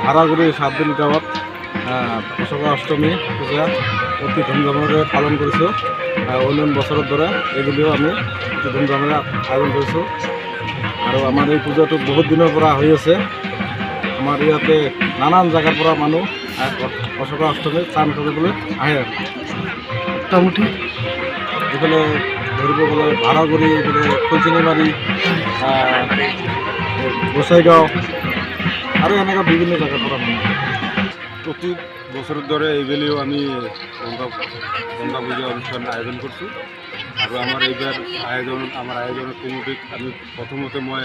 ধাৰাগুড়ি 7 দিন যাবত অশোকা অষ্টমী পূজা অতি ধুমধামেৰে পালন কৰিছোঁ। অন্য বছৰৰ দৰে এইবুলিও আমি অতি ধুমধামেৰে আয়োজন কৰিছোঁ। আৰু আমাৰ এই পূজাটো বহুত দিনৰ পৰা হৈ আছে। আমাৰ ইয়াতে নানান জেগাৰ পৰা মানুহ অশোকা অষ্টমী স্নান কৰিবলৈ আহে। মোটামুটি এইফালে ধৰিব গ'লে ভাড়াগুড়ি, এইফালে ফুলচিনিমাৰী, গোসাইগাঁও আৰু এনেকুৱা বিভিন্ন জেগাৰ পৰা মানুহ আহে। প্রতি বছরের ধরে এইবেলেও আমি গঙ্গা পূজা অনুষ্ঠান আয়োজন করছি। আর আমার এইবার আয়োজনের কমিটিক আমি প্রথমতে মই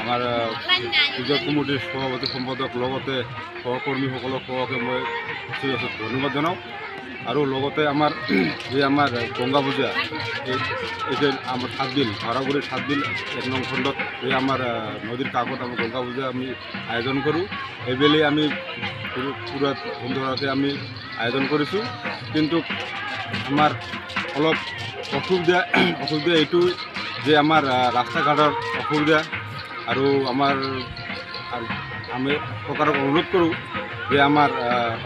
আমার পূজা কমিটির সভাপতি সম্পাদক লগতে সহকর্মীসকলক সহকে মই ধন্যবাদ জনাওঁ। আৰু লগতে আমাৰ যে আমাৰ গঙ্গা পূজা এই যে আমাৰ 7 বিল ভাড়াগুড়িৰ 7 বিল 1 নং খণ্ডত এই আমাৰ নদীৰ কাষত আমি গঙ্গা পূজা আমি আয়োজন কৰোঁ। এইবেলি আমি পুৰা ধুমধামে আমি আয়োজন কৰিছোঁ। কিন্তু আমাৰ অলপ অসুবিধা এইটো যে আমাৰ ৰাস্তা ঘাটৰ অসুবিধা। আৰু আমি চৰকাৰক অনুৰোধ কৰোঁ যে আমাৰ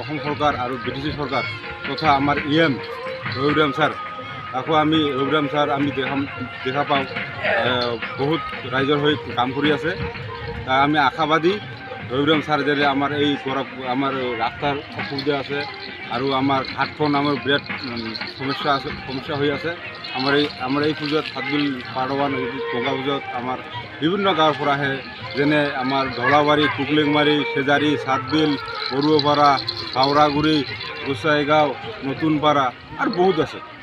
অসম চৰকাৰ আৰু বিটিচি চৰকাৰ তথা আমাৰ EM ৰঘুৰাম ছাৰ, তাকো আমি ৰঘুৰাম ছাৰ আমি দেখা পাওঁ বহুত ৰাইজৰ হৈ কাম কৰি আছে। আমি আশাবাদী ৰঘুৰাম ছাৰ যে আমাৰ এই আমাৰ ৰাস্তাৰ অসুবিধা আছে আৰু আমাৰ ঘাটখন আমাৰ বিৰাট সমস্যা হৈ আছে। আমাৰ এই পূজাত 7 বিল পাৰৱান গঙ্গা পূজাত আমাৰ বিভিন্ন গাঁৱৰ পৰা আহে, যেনে আমাৰ ঢলাবাৰী, কুকলিংমাৰী, সেজাৰী, 7 বিল, বৰুৱাপাৰা, হাওৰাগুড়ি, গোসাইগাঁও, নতুনপাৰা আৰু বহুত আছে।